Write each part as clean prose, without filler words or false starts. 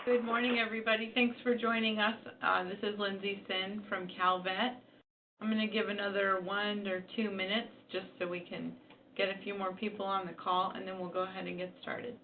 Good morning, everybody. Thanks for joining us. This is Lindsay Sin from Calvet. I'm going to give another 1 or 2 minutes just so we can get a few more people on the call, and then we'll go ahead and get started.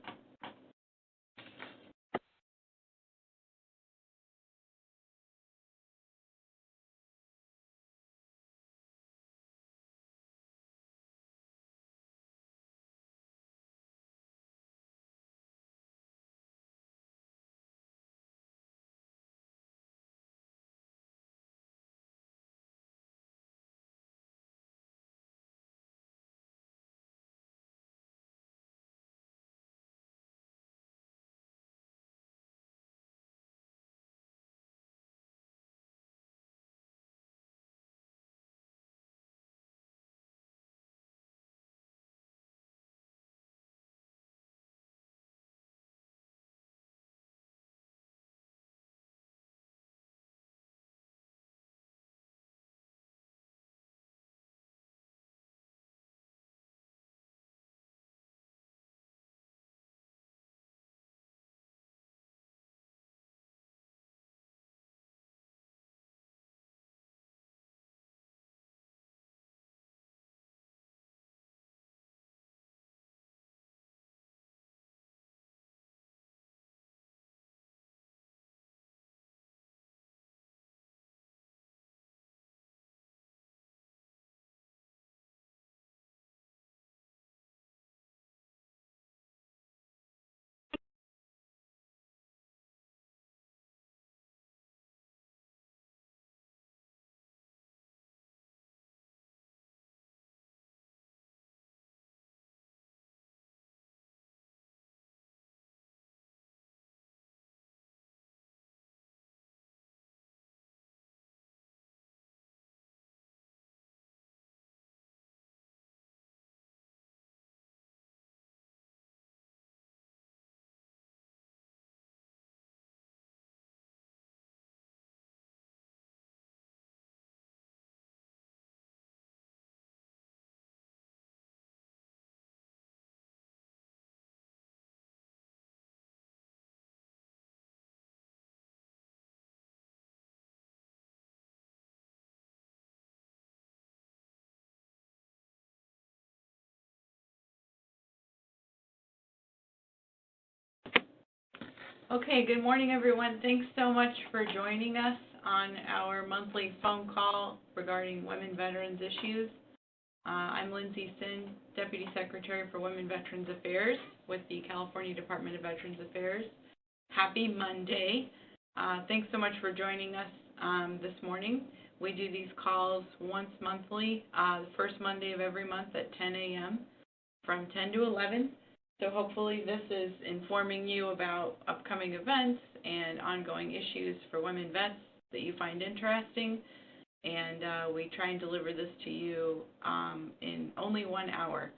Okay, good morning, everyone. Thanks so much for joining us on our monthly phone call regarding women veterans issues. I'm Lindsay Sin, Deputy Secretary for Women Veterans Affairs with the California Department of Veterans Affairs. Happy Monday. Thanks so much for joining us this morning. We do these calls once monthly, the first Monday of every month at 10 a.m. from 10 to 11. So hopefully this is informing you about upcoming events and ongoing issues for women vets that you find interesting. And we try and deliver this to you in only 1 hour.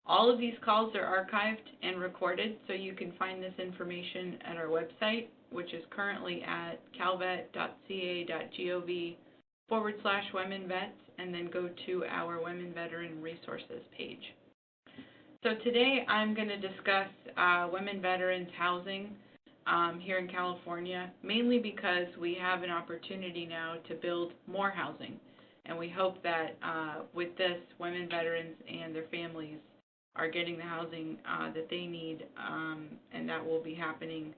All of these calls are archived and recorded, so you can find this information at our website, which is currently at calvet.ca.gov/womenvets, and then go to our Women Veteran Resources page. So today I'm going to discuss women veterans housing here in California, mainly because we have an opportunity now to build more housing. And we hope that with this, women veterans and their families are getting the housing that they need, and that will be happening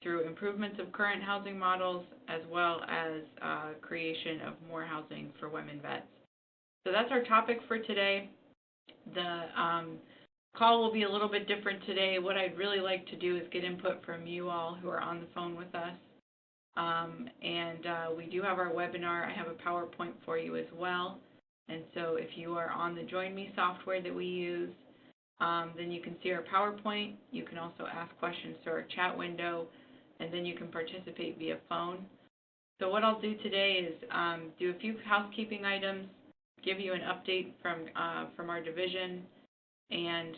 through improvements of current housing models as well as creation of more housing for women vets. So that's our topic for today. The call will be a little bit different today. What I'd really like to do is get input from you all who are on the phone with us. We do have our webinar. I have a PowerPoint for you as well. And so if you are on the Join Me software that we use, then you can see our PowerPoint. You can also ask questions through our chat window, and then you can participate via phone. So what I'll do today is do a few housekeeping items, give you an update from our division, and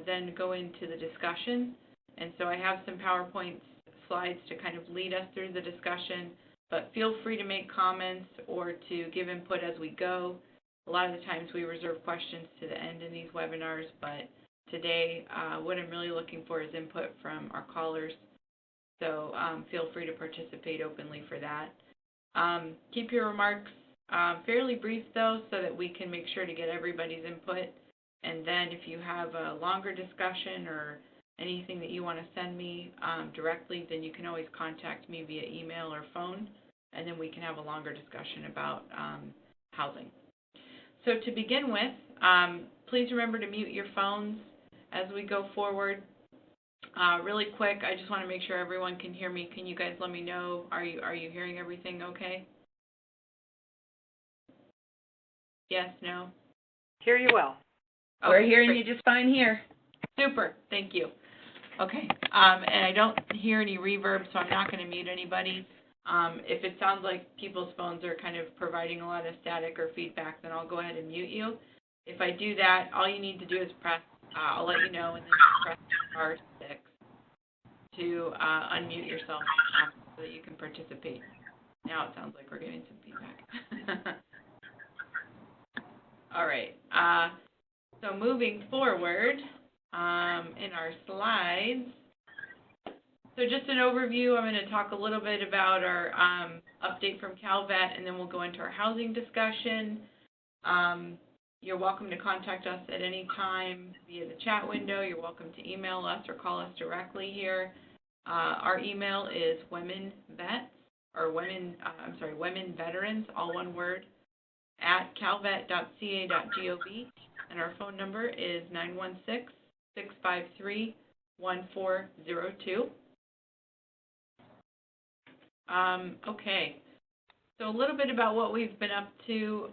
then go into the discussion. And so I have some PowerPoint slides to kind of lead us through the discussion, but feel free to make comments or to give input as we go. A lot of the times we reserve questions to the end in these webinars, but today what I'm really looking for is input from our callers. So feel free to participate openly for that. Keep your remarks fairly brief, though, so that we can make sure to get everybody's input. And then if you have a longer discussion or anything that you want to send me directly, then you can always contact me via email or phone, and then we can have a longer discussion about housing. So to begin with, please remember to mute your phones as we go forward. Really quick, I just want to make sure everyone can hear me. Can you guys let me know? Are you hearing everything okay? Yes, no? Hear you well. Okay, we're hearing great. you just fine here. Super, thank you. Okay, and I don't hear any reverb, so I'm not going to mute anybody. If it sounds like people's phones are kind of providing a lot of static or feedback, then I'll go ahead and mute you. If I do that, all you need to do is press, I'll let you know, and then just press star 6 to unmute yourself so that you can participate. Now it sounds like we're getting some feedback. All right, so moving forward in our slides, so just an overview, I'm going to talk a little bit about our update from Calvet, and then we'll go into our housing discussion. You're welcome to contact us at any time via the chat window. You're welcome to email us or call us directly here. Our email is womenveterans, all one word, at calvet.ca.gov, and our phone number is 916-653-1402. Okay, so a little bit about what we've been up to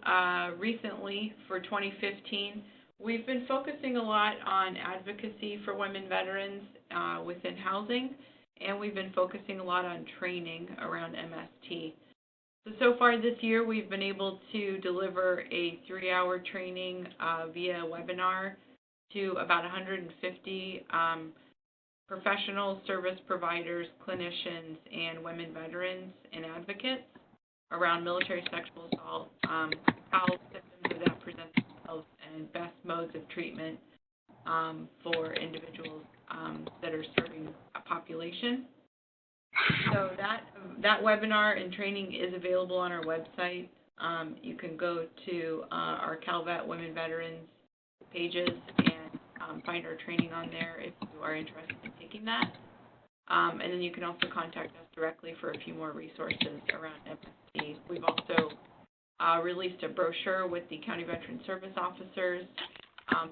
recently for 2015. We've been focusing a lot on advocacy for women veterans within housing, and we've been focusing a lot on training around MST. So far this year, we've been able to deliver a 3-hour training via webinar to about 150 professional service providers, clinicians, and women veterans and advocates around military sexual assault, how symptoms of that present themselves, and best modes of treatment for individuals that are serving a population. So that webinar and training is available on our website. You can go to our Calvet Women Veterans pages and find our training on there if you are interested in taking that. And then you can also contact us directly for a few more resources around MST. We've also released a brochure with the County Veteran Service Officers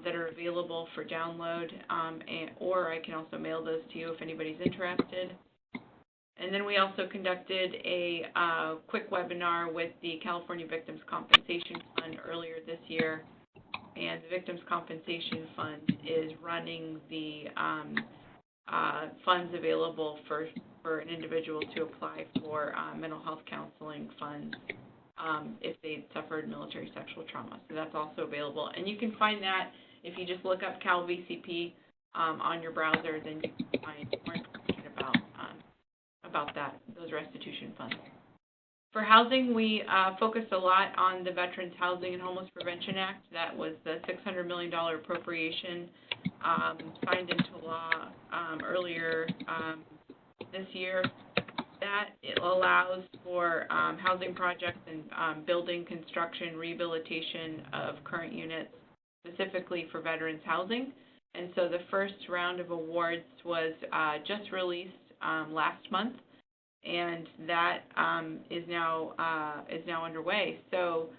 that are available for download, or I can also mail those to you if anybody's interested. And then we also conducted a quick webinar with the California Victims Compensation Fund earlier this year. And the Victims Compensation Fund is running the funds available for an individual to apply for mental health counseling funds if they suffered military sexual trauma. So that's also available. And you can find that if you just look up CalVCP on your browser, then you can find more information about those restitution funds. For housing, we focused a lot on the Veterans Housing and Homeless Prevention Act. That was the $600 million appropriation signed into law earlier this year. That it allows for housing projects and building, construction, rehabilitation of current units, specifically for veterans housing. And so the first round of awards was just released last month, and that is now underway. So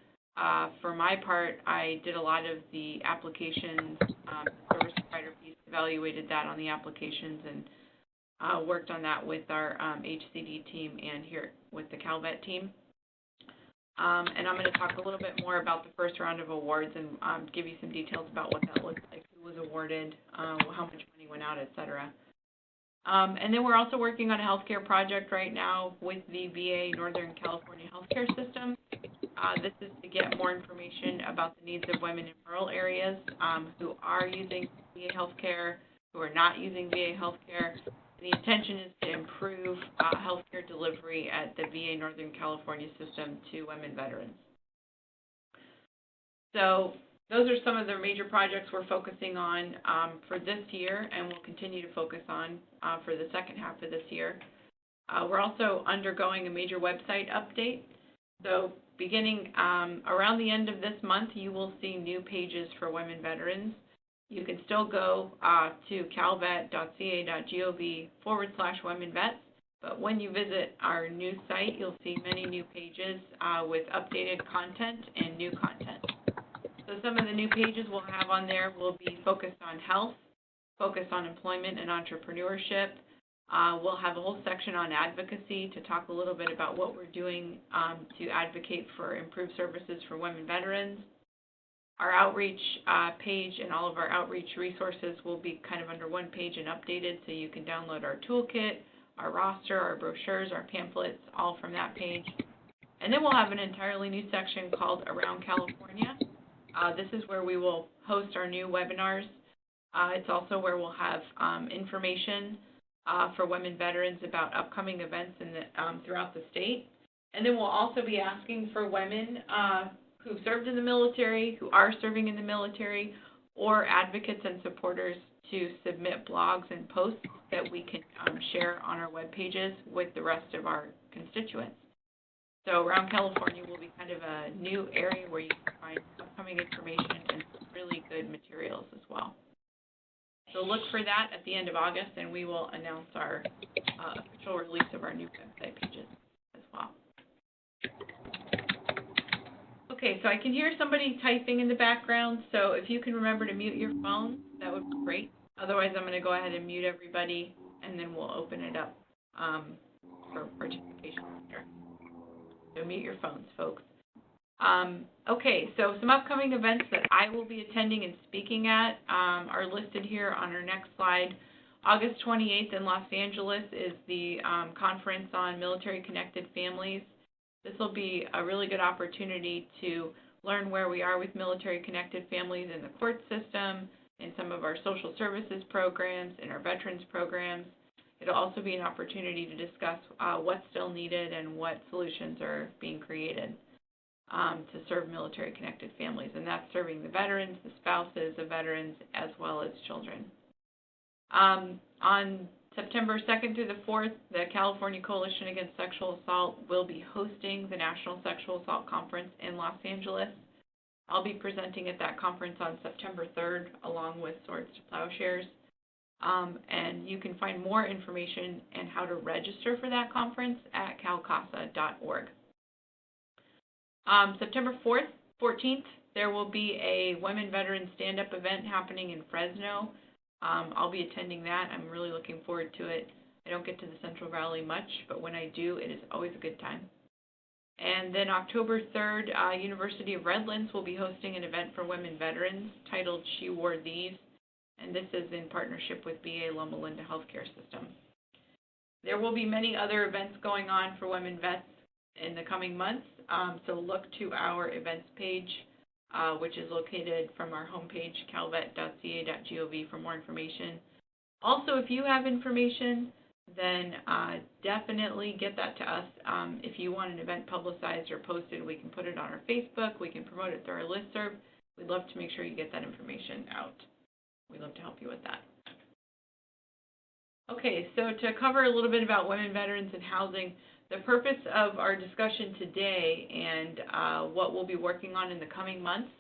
for my part, I did a lot of the applications, the service provider piece, evaluated that on the applications, and worked on that with our HCD team and here with the Calvet team. And I'm going to talk a little bit more about the first round of awards and give you some details about what that looks like, who was awarded, how much money went out, et cetera. And then we're also working on a healthcare project right now with the VA Northern California healthcare system. This is to get more information about the needs of women in rural areas who are using VA healthcare, who are not using VA healthcare. The intention is to improve healthcare delivery at the VA Northern California system to women veterans. So those are some of the major projects we're focusing on for this year, and we'll continue to focus on for the second half of this year. We're also undergoing a major website update. So beginning around the end of this month, you will see new pages for women veterans. You can still go to calvet.ca.gov/womenvets, but when you visit our new site, you'll see many new pages with updated content and new content. So some of the new pages we'll have on there will be focused on health, focused on employment and entrepreneurship. We'll have a whole section on advocacy to talk a little bit about what we're doing to advocate for improved services for women veterans. Our outreach page and all of our outreach resources will be kind of under one page and updated, so you can download our toolkit, our roster, our brochures, our pamphlets, all from that page. And then we'll have an entirely new section called Around California. This is where we will host our new webinars. It's also where we'll have information for women veterans about upcoming events throughout the state. And then we'll also be asking for women who served in the military, who are serving in the military, or advocates and supporters to submit blogs and posts that we can share on our web pages with the rest of our constituents. So Around California will be kind of a new area where you can find upcoming information and some really good materials as well. So look for that at the end of August, and we will announce our official release of our new website pages as well. Okay, so I can hear somebody typing in the background, so if you can remember to mute your phone, that would be great. Otherwise, I'm going to go ahead and mute everybody, and then we'll open it up for participation later. So mute your phones, folks. Okay, so some upcoming events that I will be attending and speaking at are listed here on our next slide. August 28th in Los Angeles is the Conference on Military-Connected Families. This will be a really good opportunity to learn where we are with military-connected families in the court system, in some of our social services programs, in our veterans programs. It'll also be an opportunity to discuss what's still needed and what solutions are being created to serve military-connected families, and that's serving the veterans, the spouses of veterans, as well as children. On September 2nd through the 4th, the California Coalition Against Sexual Assault will be hosting the National Sexual Assault Conference in Los Angeles. I'll be presenting at that conference on September 3rd, along with Swords to Plowshares. And you can find more information and how to register for that conference at calcasa.org. September 14th, there will be a Women Veterans Stand-Up event happening in Fresno. I'll be attending that. I'm really looking forward to it. I don't get to the Central Valley much, but when I do, it is always a good time. And then October 3rd, University of Redlands will be hosting an event for women veterans titled She Wore These, and this is in partnership with VA Loma Linda Healthcare System. There will be many other events going on for women vets in the coming months, so look to our events page, which is located from our homepage, calvet.ca.gov, for more information. Also, if you have information, then definitely get that to us. If you want an event publicized or posted, we can put it on our Facebook. We can promote it through our listserv. We'd love to make sure you get that information out. We'd love to help you with that. Okay, so to cover a little bit about women veterans and housing, the purpose of our discussion today and what we'll be working on in the coming months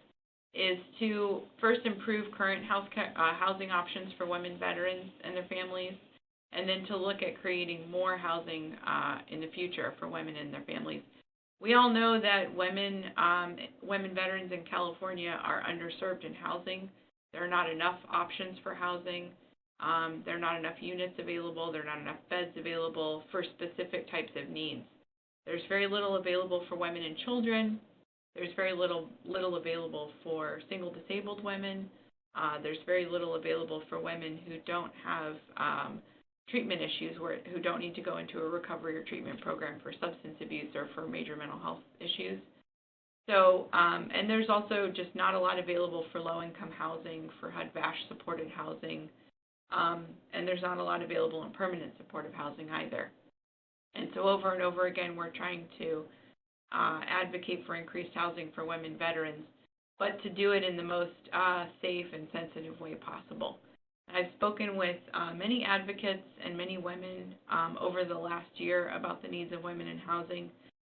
is to first improve current housing options for women veterans and their families, and then to look at creating more housing in the future for women and their families. We all know that women veterans in California are underserved in housing. There are not enough options for housing. There are not enough units available. There are not enough beds available for specific types of needs. There's very little available for women and children. There's very little available for single disabled women. There's very little available for women who don't have treatment issues, who don't need to go into a recovery or treatment program for substance abuse or for major mental health issues. So, and there's also just not a lot available for low-income housing, for HUD-VASH supported housing, and there's not a lot available in permanent supportive housing either. And so over and over again, we're trying to advocate for increased housing for women veterans, but to do it in the most safe and sensitive way possible. And I've spoken with many advocates and many women over the last year about the needs of women in housing,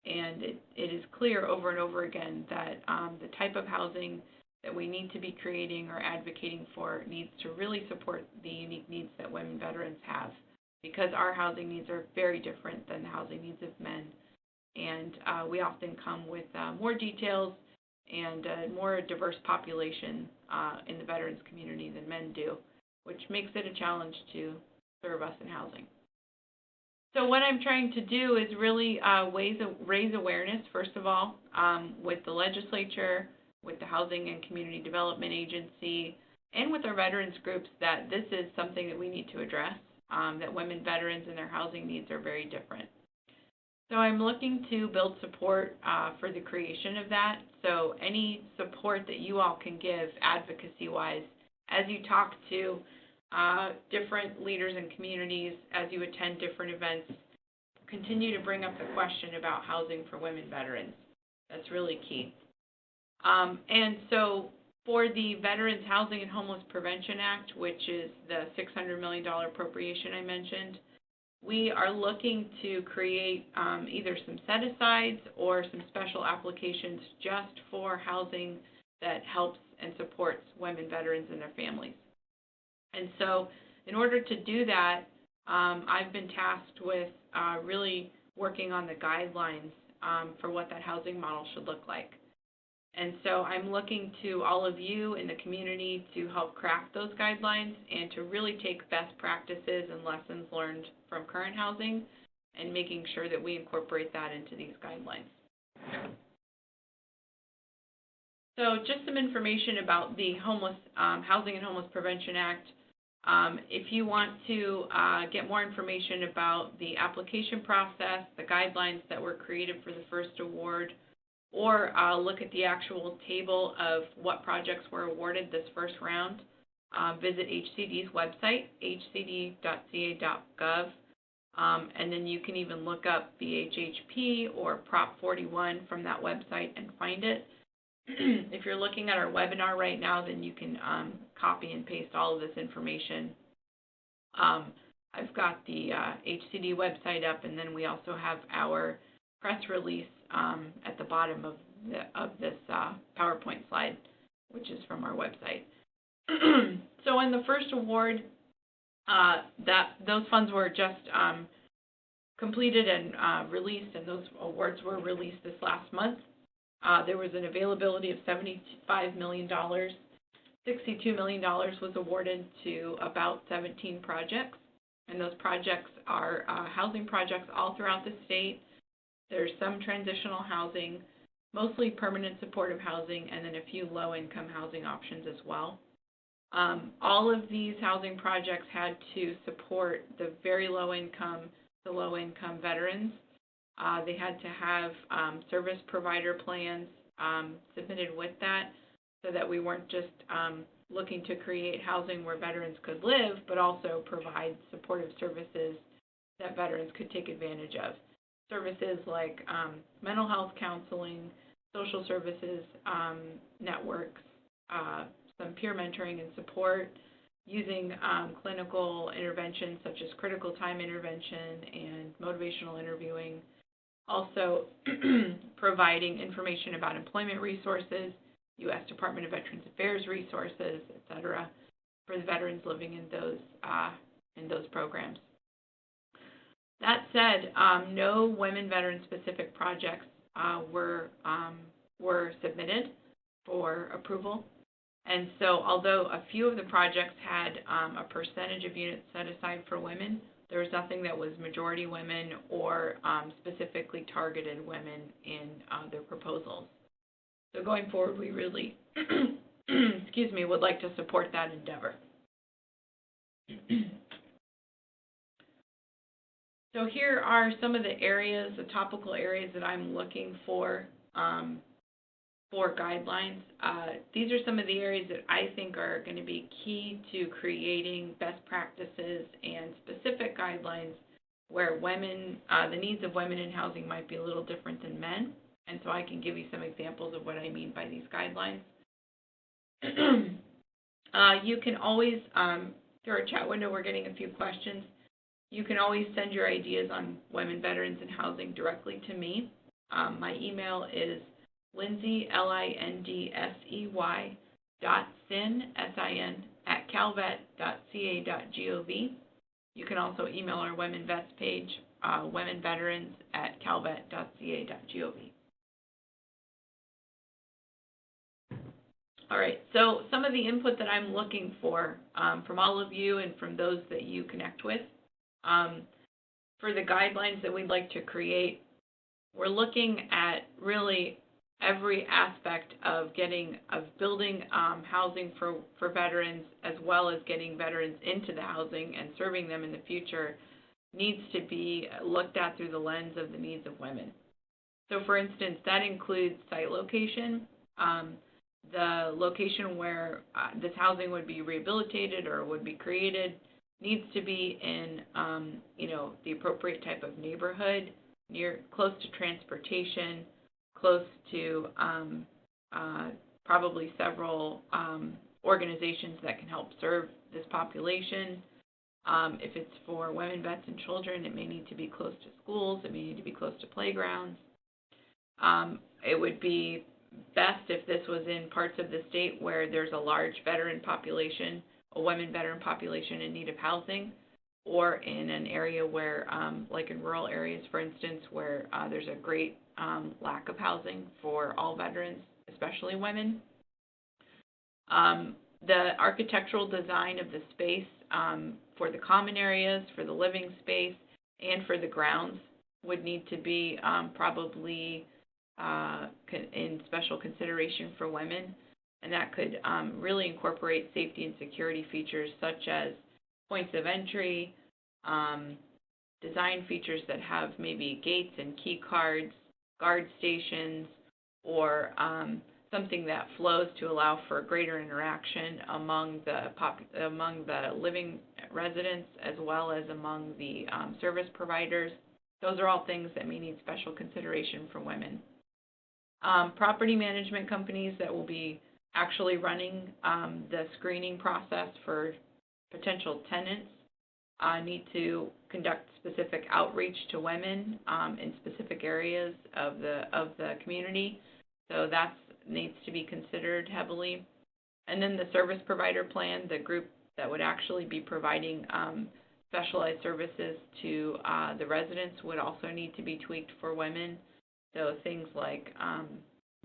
and it is clear over and over again that the type of housing that we need to be creating or advocating for needs to really support the unique needs that women veterans have, because our housing needs are very different than the housing needs of men. And we often come with more details and a more diverse population in the veterans community than men do, which makes it a challenge to serve us in housing. So what I'm trying to do is really raise awareness, first of all, with the legislature, with the Housing and Community Development Agency, and with our veterans groups, that this is something that we need to address, that women veterans and their housing needs are very different. So I'm looking to build support for the creation of that. So any support that you all can give advocacy-wise as you talk to different leaders and communities, as you attend different events, continue to bring up the question about housing for women veterans. That's really key. And so for the Veterans Housing and Homeless Prevention Act, which is the $600 million appropriation I mentioned, we are looking to create either some set-asides or some special applications just for housing that helps and supports women veterans and their families. And so in order to do that, I've been tasked with really working on the guidelines for what that housing model should look like. And so I'm looking to all of you in the community to help craft those guidelines and to really take best practices and lessons learned from current housing and making sure that we incorporate that into these guidelines. So just some information about the Housing and Homeless Prevention Act. If you want to get more information about the application process, the guidelines that were created for the first award, or look at the actual table of what projects were awarded this first round, visit HCD's website, hcd.ca.gov, and then you can even look up VHHP or Prop 41 from that website and find it. If you're looking at our webinar right now, then you can copy and paste all of this information. I've got the HCD website up, and then we also have our press release at the bottom of this PowerPoint slide, which is from our website. So in the first award, those funds were just completed and released, and those awards were released this last month. There was an availability of $75 million. $62 million was awarded to about 17 projects, and those projects are housing projects all throughout the state. There's some transitional housing, mostly permanent supportive housing, and then a few low-income housing options as well. All of these housing projects had to support the very low-income to low-income veterans. They had to have service provider plans submitted with that, so that we weren't just looking to create housing where veterans could live, but also provide supportive services that veterans could take advantage of. Services like mental health counseling, social services networks, some peer mentoring and support, using clinical interventions such as critical time intervention and motivational interviewing. Also providing information about employment resources, U.S. Department of Veterans Affairs resources, et cetera, for the veterans living in those programs. That said, no women veteran-specific projects were submitted for approval. And so although a few of the projects had a percentage of units set aside for women, there was nothing that was majority women or specifically targeted women in their proposals. So going forward, we really, would like to support that endeavor. So here are some of the areas, the topical areas that I'm looking for guidelines. These are some of the areas that I think are going to be key to creating best practices and specific guidelines where women, the needs of women in housing might be a little different than men. And so I can give you some examples of what I mean by these guidelines. You can always through our chat window, we're getting a few questions. You can always send your ideas on women, veterans, and housing directly to me. My email is Lindsey, Lindsey, .sin, S-I-N, at calvet.ca.gov. You can also email our Women Vets page, womenveterans at calvet.ca.gov. All right, so some of the input that I'm looking for from all of you and from those that you connect with, for the guidelines that we'd like to create, we're looking at really every aspect of building housing for veterans, as well as getting veterans into the housing and serving them in the future, needs to be looked at through the lens of the needs of women. So for instance, that includes site location, the location where this housing would be rehabilitated or would be created needs to be in the appropriate type of neighborhood, close to transportation, close to probably several organizations that can help serve this population. If it's for women, vets, and children, it may need to be close to schools. It may need to be close to playgrounds. It would be best if this was in parts of the state where there's a large veteran population, a women veteran population in need of housing, or in an area where, like in rural areas, for instance, where there's a great lack of housing for all veterans, especially women. The architectural design of the space for the common areas, for the living space, and for the grounds would need to be probably in special consideration for women, and that could really incorporate safety and security features such as points of entry, design features that have maybe gates and key cards, guard stations, or something that flows to allow for greater interaction among the living residents as well as among the service providers. Those are all things that may need special consideration for women. Property management companies that will be actually running the screening process for potential tenants need to conduct specific outreach to women in specific areas of the community. So that needs to be considered heavily. And then the service provider plan, the group that would actually be providing specialized services to the residents, would also need to be tweaked for women. So things like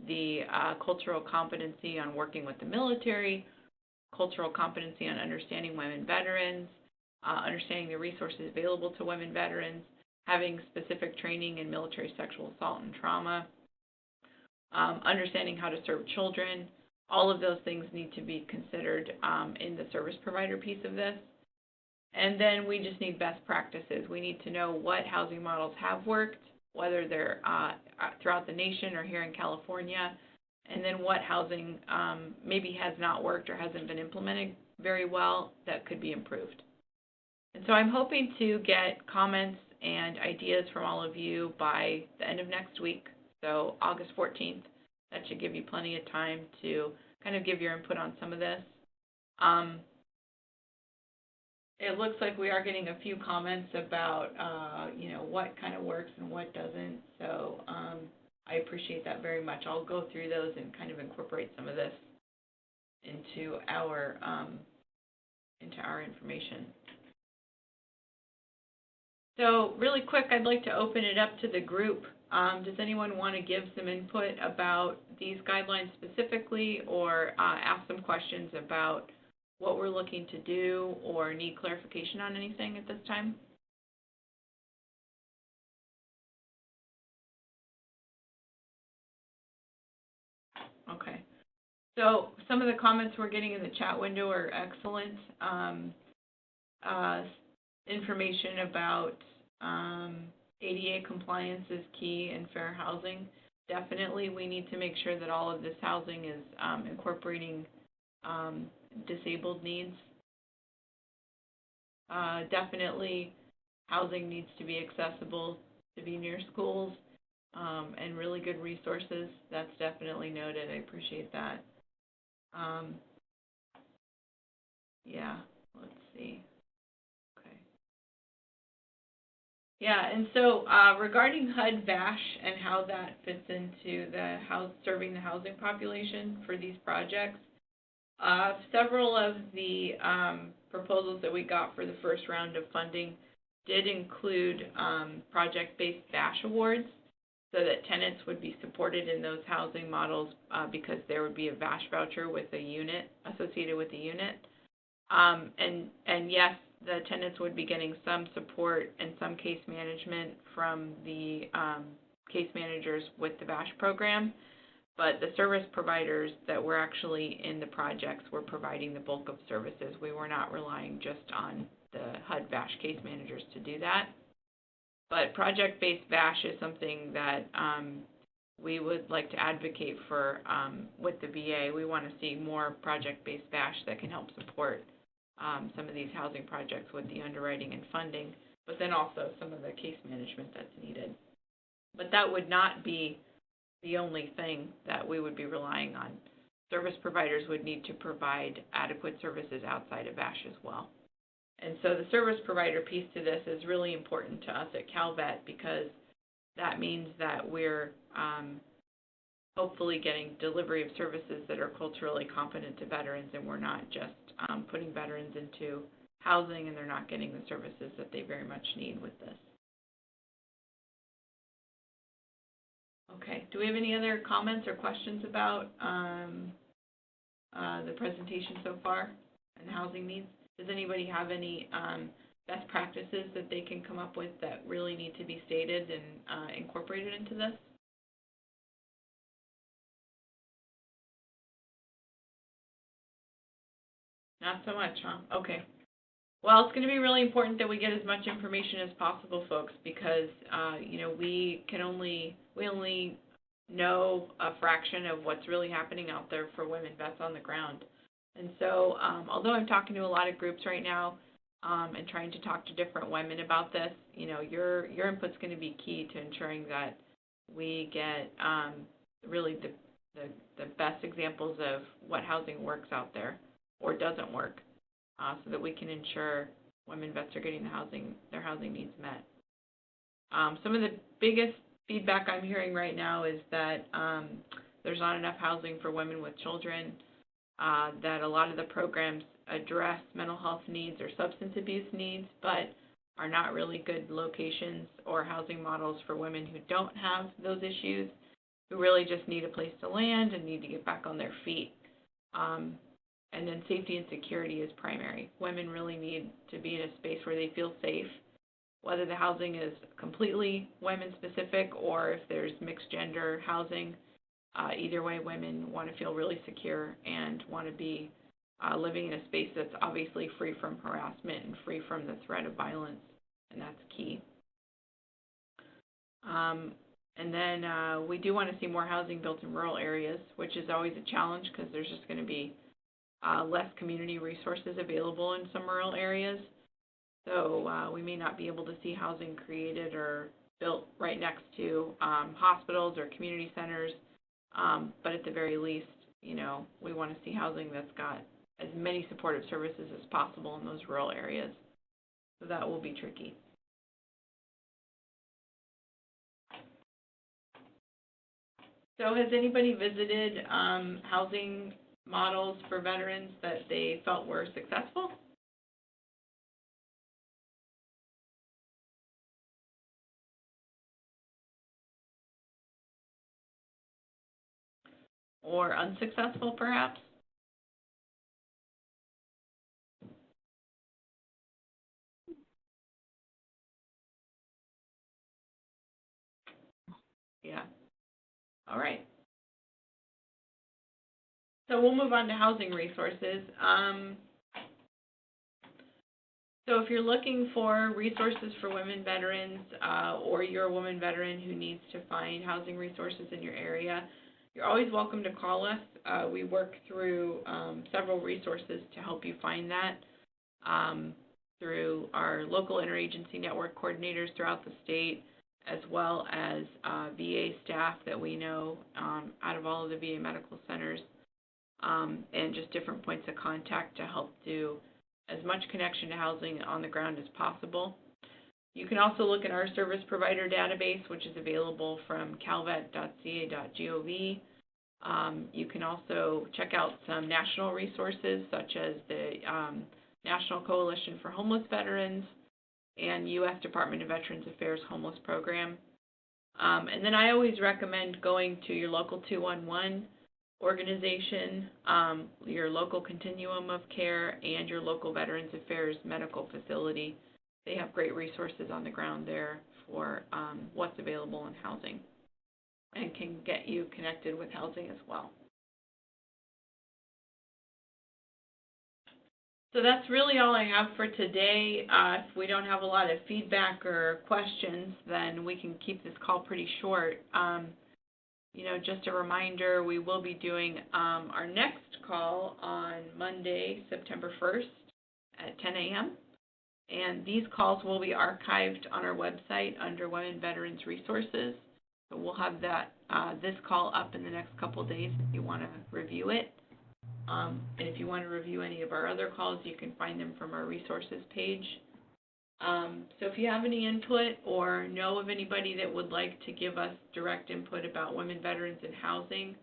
the cultural competency on working with the military, cultural competency on understanding women veterans, understanding the resources available to women veterans, having specific training in military sexual assault and trauma, understanding how to serve children. All of those things need to be considered in the service provider piece of this. And then we just need best practices. We need to know what housing models have worked, whether they're throughout the nation or here in California, and then what housing maybe has not worked or hasn't been implemented very well that could be improved. And so I'm hoping to get comments and ideas from all of you by the end of next week, so August 14th. That should give you plenty of time to kind of give your input on some of this. It looks like we are getting a few comments about, what kind of works and what doesn't. So I appreciate that very much. I'll go through those and kind of incorporate some of this into our information. So really quick, I'd like to open it up to the group. Does anyone want to give some input about these guidelines specifically, or ask some questions about what we're looking to do, or need clarification on anything at this time? Okay. So some of the comments we're getting in the chat window are excellent. Information about ADA compliance is key in fair housing. Definitely we need to make sure that all of this housing is incorporating disabled needs. Definitely housing needs to be accessible, to be near schools, and really good resources. That's definitely noted. I appreciate that. Yeah, let's see. Yeah, and so regarding HUD-VASH and how that fits into serving the housing population for these projects, several of the proposals that we got for the first round of funding did include project-based VASH awards, so that tenants would be supported in those housing models because there would be a VASH voucher with a unit associated with the unit. And yes, the tenants would be getting some support and some case management from the case managers with the VASH program, but the service providers that were actually in the projects were providing the bulk of services. We were not relying just on the HUD-VASH case managers to do that. But project-based VASH is something that we would like to advocate for with the VA. We want to see more project-based VASH that can help support some of these housing projects with the underwriting and funding, but then also some of the case management that's needed. But that would not be the only thing that we would be relying on. Service providers would need to provide adequate services outside of VASH as well. And so the service provider piece to this is really important to us at Calvet because that means that we're hopefully getting delivery of services that are culturally competent to veterans, and we're not just putting veterans into housing and they're not getting the services that they very much need with this. Okay, do we have any other comments or questions about the presentation so far and housing needs? Does anybody have any best practices that they can come up with that really need to be stated and incorporated into this? Not so much, huh? Okay. Well, it's going to be really important that we get as much information as possible, folks, because you know, we only know a fraction of what's really happening out there for women vets on the ground. And so, although I'm talking to a lot of groups right now and trying to talk to different women about this, you know, your input's going to be key to ensuring that we get really the best examples of what housing works out there or doesn't work, so that we can ensure women vets are getting their housing needs met. Some of the biggest feedback I'm hearing right now is that there's not enough housing for women with children, that a lot of the programs address mental health needs or substance abuse needs, but are not really good locations or housing models for women who don't have those issues, who really just need a place to land and need to get back on their feet. And then safety and security is primary. Women really need to be in a space where they feel safe, whether the housing is completely women-specific or if there's mixed-gender housing. Either way, women want to feel really secure and want to be living in a space that's obviously free from harassment and free from the threat of violence, and that's key. And then we do want to see more housing built in rural areas, which is always a challenge because there's just going to be less community resources available in some rural areas. So we may not be able to see housing created or built right next to hospitals or community centers, but at the very least, you know, we want to see housing that's got as many supportive services as possible in those rural areas. So that will be tricky. So has anybody visited housing models for veterans that they felt were successful? Or unsuccessful, perhaps? Yeah. All right. So we'll move on to housing resources. So if you're looking for resources for women veterans, or you're a woman veteran who needs to find housing resources in your area, you're always welcome to call us. We work through several resources to help you find that through our local interagency network coordinators throughout the state, as well as VA staff that we know out of all of the VA medical centers, and just different points of contact to help do as much connection to housing on the ground as possible. You can also look at our service provider database, which is available from calvet.ca.gov. You can also check out some national resources, such as the National Coalition for Homeless Veterans and U.S. Department of Veterans Affairs Homeless Program. And then I always recommend going to your local 211 organization, your local continuum of care, and your local Veterans Affairs medical facility. They have great resources on the ground there for what's available in housing and can get you connected with housing as well. So that's really all I have for today. If we don't have a lot of feedback or questions, then we can keep this call pretty short. Just a reminder, we will be doing our next call on Monday, September 1st at 10 a.m. And these calls will be archived on our website under Women Veterans Resources. So we'll have this call up in the next couple of days if you want to review it. And if you want to review any of our other calls, you can find them from our resources page. So if you have any input or know of anybody that would like to give us direct input about women veterans and housing,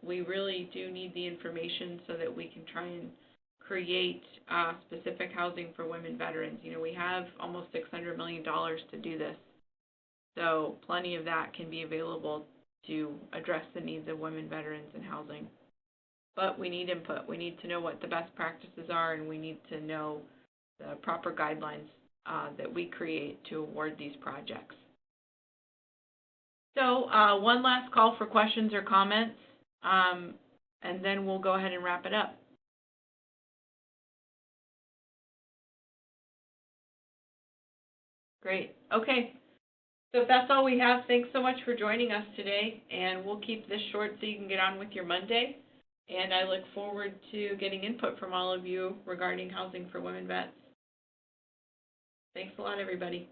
we really do need the information so that we can try and create specific housing for women veterans. We have almost $600 million to do this, so plenty of that can be available to address the needs of women veterans and housing. But we need input. We need to know what the best practices are, and we need to know the proper guidelines that we create to award these projects. So one last call for questions or comments, and then we'll go ahead and wrap it up. Great. Okay. So if that's all we have, thanks so much for joining us today, and we'll keep this short so you can get on with your Monday. And I look forward to getting input from all of you regarding housing for women vets. Thanks a lot, everybody.